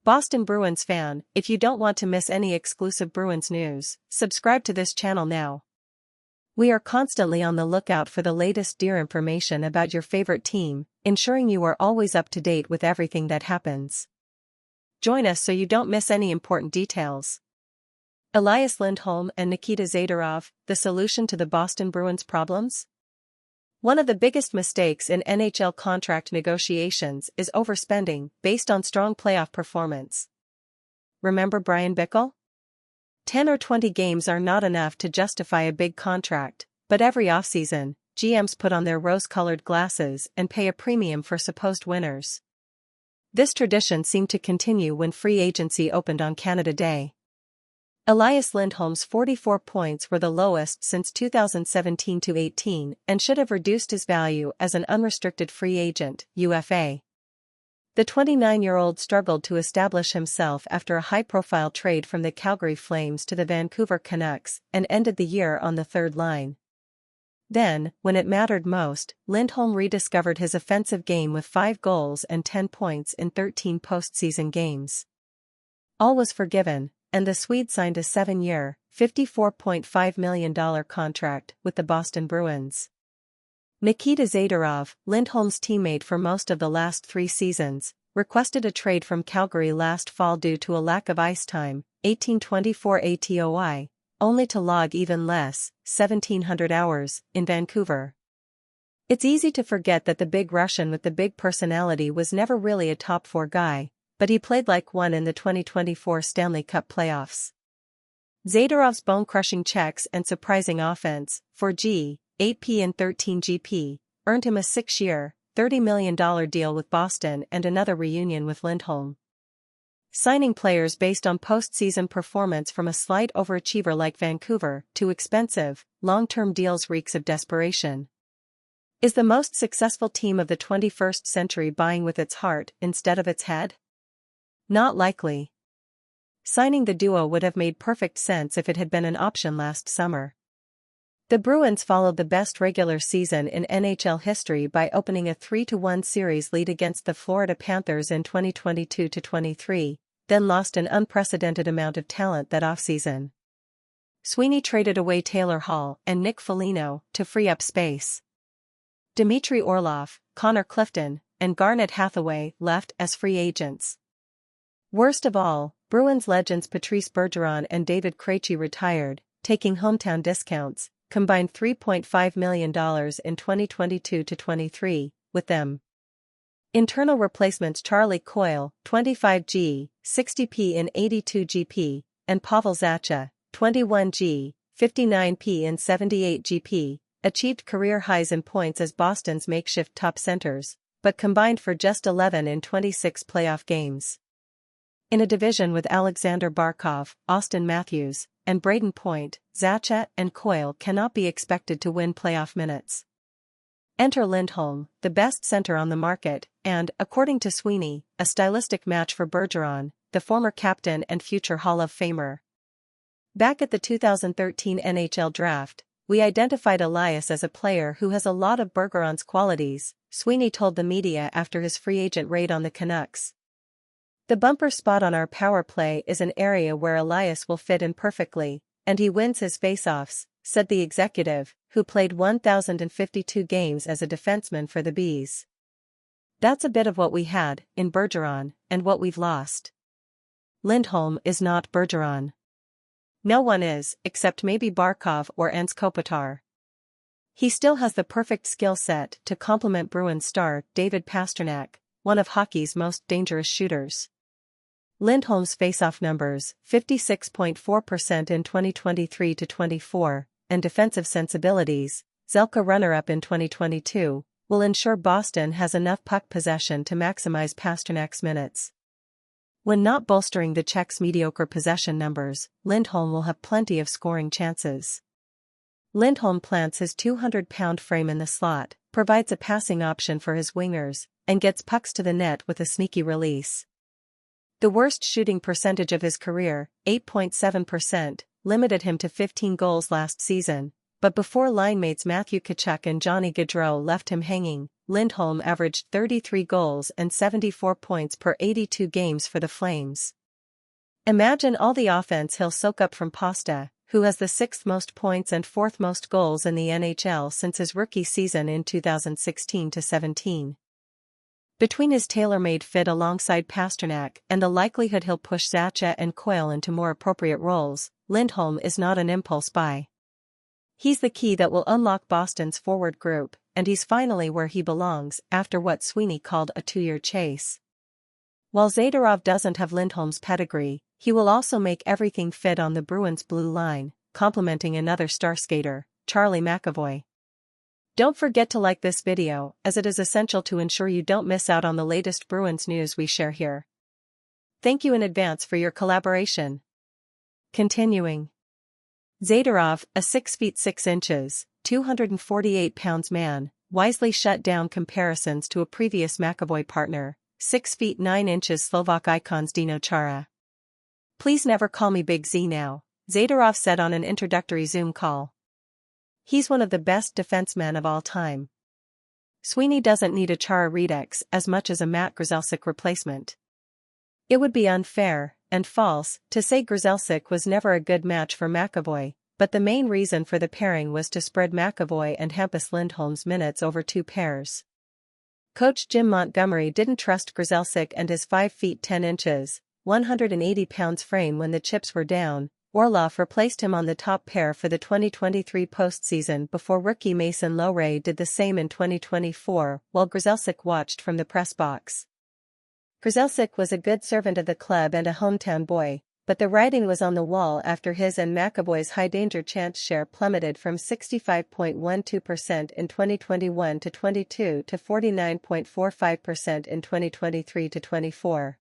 Boston Bruins fan, if you don't want to miss any exclusive Bruins news, subscribe to this channel now. We are constantly on the lookout for the latest dear information about your favorite team, ensuring you are always up to date with everything that happens. Join us so you don't miss any important details. Elias Lindholm and Nikita Zadorov, the solution to the Boston Bruins problems? One of the biggest mistakes in NHL contract negotiations is overspending based on strong playoff performance. Remember Brian Bickle? 10 or 20 games are not enough to justify a big contract, but every offseason, GMs put on their rose-colored glasses and pay a premium for supposed winners. This tradition seemed to continue when free agency opened on Canada Day. Elias Lindholm's 44 points were the lowest since 2017-18 and should have reduced his value as an unrestricted free agent, UFA. The 29-year-old struggled to establish himself after a high-profile trade from the Calgary Flames to the Vancouver Canucks and ended the year on the third line. Then, when it mattered most, Lindholm rediscovered his offensive game with 5 goals and 10 points in 13 postseason games. All was forgiven, and the Swede signed a 7-year, $54.5 million contract with the Boston Bruins. Nikita Zadorov, Lindholm's teammate for most of the last 3 seasons, requested a trade from Calgary last fall due to a lack of ice time, 1824 ATOI, only to log even less, 1,700 hours, in Vancouver. It's easy to forget that the big Russian with the big personality was never really a top 4 guy, but he played like one in the 2024 Stanley Cup playoffs. Zadorov's bone-crushing checks and surprising offense, 4G, 8P and 13GP, earned him a 6-year, $30 million deal with Boston and another reunion with Lindholm. Signing players based on postseason performance from a slight overachiever like Vancouver to expensive, long-term deals reeks of desperation. Is the most successful team of the 21st century buying with its heart instead of its head? Not likely. Signing the duo would have made perfect sense if it had been an option last summer. The Bruins followed the best regular season in NHL history by opening a 3-1 series lead against the Florida Panthers in 2022-23, then lost an unprecedented amount of talent that offseason. Sweeney traded away Taylor Hall and Nick Foligno to free up space. Dmitry Orlov, Connor Clifton, and Garnet Hathaway left as free agents. Worst of all, Bruins legends Patrice Bergeron and David Krejci retired, taking hometown discounts, combined $3.5 million in 2022-23, with them. Internal replacements Charlie Coyle, 25G, 60P and 82GP, and Pavel Zacha, 21G, 59P and 78GP, achieved career highs in points as Boston's makeshift top centers, but combined for just 11 in 26 playoff games. In a division with Alexander Barkov, Austin Matthews, and Braden Point, Zacha and Coyle cannot be expected to win playoff minutes. Enter Lindholm, the best center on the market, and, according to Sweeney, a stylistic match for Bergeron, the former captain and future Hall of Famer. Back at the 2013 NHL Draft, we identified Elias as a player who has a lot of Bergeron's qualities, Sweeney told the media after his free agent raid on the Canucks. The bumper spot on our power play is an area where Elias will fit in perfectly, and he wins his faceoffs, said the executive, who played 1,052 games as a defenseman for the Bees. That's a bit of what we had in Bergeron, and what we've lost. Lindholm is not Bergeron. No one is, except maybe Barkov or Ants Kopitar. He still has the perfect skill set to complement Bruins star David Pastrnak, one of hockey's most dangerous shooters. Lindholm's faceoff numbers, 56.4% in 2023-24, and defensive sensibilities, Zelka runner-up in 2022, will ensure Boston has enough puck possession to maximize Pasternak's minutes. When not bolstering the Czechs' mediocre possession numbers, Lindholm will have plenty of scoring chances. Lindholm plants his 200-pound frame in the slot, provides a passing option for his wingers, and gets pucks to the net with a sneaky release. The worst shooting percentage of his career, 8.7%, limited him to 15 goals last season, but before linemates Matthew Tkachuk and Johnny Gaudreau left him hanging, Lindholm averaged 33 goals and 74 points per 82 games for the Flames. Imagine all the offense he'll soak up from Pasta, who has the 6th most points and 4th most goals in the NHL since his rookie season in 2016-17. Between his tailor-made fit alongside Pastrnak and the likelihood he'll push Zacha and Coyle into more appropriate roles, Lindholm is not an impulse buy. He's the key that will unlock Boston's forward group, and he's finally where he belongs after what Sweeney called a 2-year chase. While Zadorov doesn't have Lindholm's pedigree, he will also make everything fit on the Bruins' blue line, complementing another star skater, Charlie McAvoy. Don't forget to like this video, as it is essential to ensure you don't miss out on the latest Bruins news we share here. Thank you in advance for your collaboration. Continuing. Zadorov, a 6 feet 6 inches, 248 pounds man, wisely shut down comparisons to a previous McAvoy partner, 6 feet 9 inches Slovak icon Zdeno Chara. "Please never call me Big Z now," Zadorov said on an introductory Zoom call. He's one of the best defensemen of all time. Sweeney doesn't need a Chara redux as much as a Matt Grzelcyk replacement. It would be unfair, and false, to say Grzelcyk was never a good match for McAvoy, but the main reason for the pairing was to spread McAvoy and Hampus Lindholm's minutes over 2 pairs. Coach Jim Montgomery didn't trust Grzelcyk and his 5 feet 10 inches, 180 pounds frame when the chips were down. Orlov replaced him on the top pair for the 2023 postseason before rookie Mason Lohrei did the same in 2024, while Grzelcyk watched from the press box. Grzelcyk was a good servant of the club and a hometown boy, but the writing was on the wall after his and McAvoy's high-danger chance share plummeted from 65.12% in 2021-22 to 49.45% in 2023-24.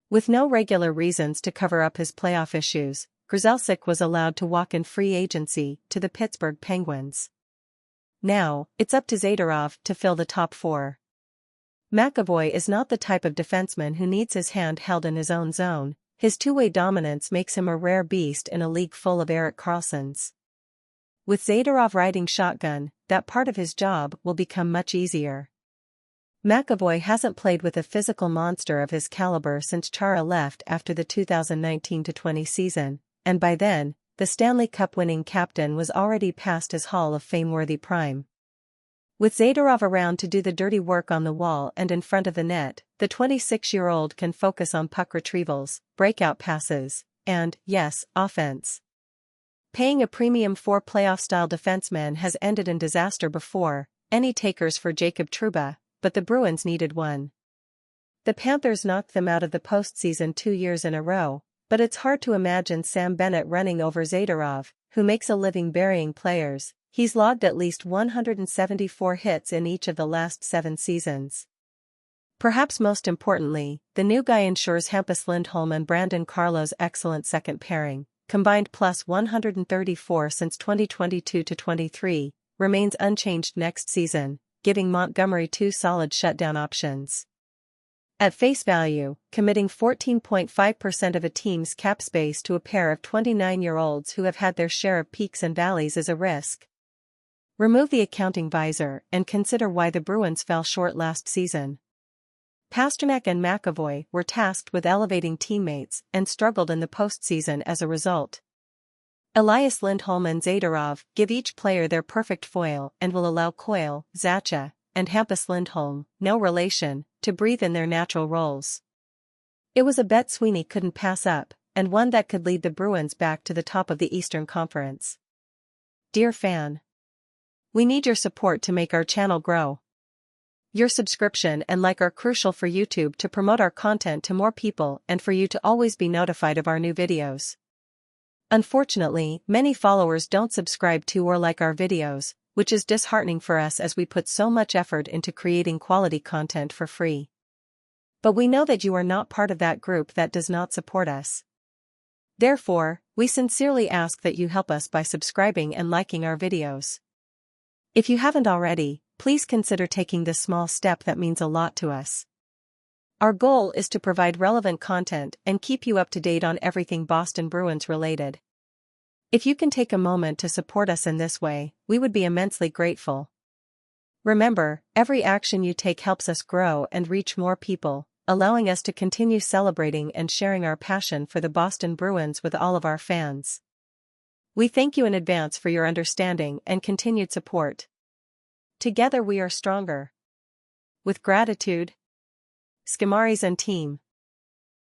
With no regular reasons to cover up his playoff issues, Grzelcyk was allowed to walk in free agency to the Pittsburgh Penguins. Now, it's up to Zadorov to fill the top 4. McAvoy is not the type of defenseman who needs his hand held in his own zone. His two-way dominance makes him a rare beast in a league full of Erik Karlssons. With Zadorov riding shotgun, that part of his job will become much easier. McAvoy hasn't played with a physical monster of his caliber since Chara left after the 2019-20 season, and by then, the Stanley Cup-winning captain was already past his Hall of Fame-worthy prime. With Zadorov around to do the dirty work on the wall and in front of the net, the 26-year-old can focus on puck retrievals, breakout passes, and, yes, offense. Paying a premium for playoff-style defenseman has ended in disaster before. Any takers for Jacob Trouba? But the Bruins needed one. The Panthers knocked them out of the postseason 2 years in a row, but it's hard to imagine Sam Bennett running over Zadorov, who makes a living burying players. He's logged at least 174 hits in each of the last 7 seasons. Perhaps most importantly, the new guy ensures Hampus Lindholm and Brandon Carlo's excellent second pairing, combined plus 134 since 2022-23, remains unchanged next season, giving Montgomery 2 solid shutdown options. At face value, committing 14.5% of a team's cap space to a pair of 29-year-olds who have had their share of peaks and valleys is a risk. Remove the accounting visor and consider why the Bruins fell short last season. Pastrnak and McAvoy were tasked with elevating teammates and struggled in the postseason as a result. Elias, Lindholm and Zadorov give each player their perfect foil and will allow Coyle, Zacha, and Hampus Lindholm, no relation, to breathe in their natural roles. It was a bet Sweeney couldn't pass up, and one that could lead the Bruins back to the top of the Eastern Conference. Dear fan, we need your support to make our channel grow. Your subscription and like are crucial for YouTube to promote our content to more people and for you to always be notified of our new videos. Unfortunately, many followers don't subscribe to or like our videos, which is disheartening for us as we put so much effort into creating quality content for free. But we know that you are not part of that group that does not support us. Therefore, we sincerely ask that you help us by subscribing and liking our videos. If you haven't already, please consider taking this small step that means a lot to us. Our goal is to provide relevant content and keep you up to date on everything Boston Bruins related. If you can take a moment to support us in this way, we would be immensely grateful. Remember, every action you take helps us grow and reach more people, allowing us to continue celebrating and sharing our passion for the Boston Bruins with all of our fans. We thank you in advance for your understanding and continued support. Together we are stronger. With gratitude, Skamaris and team.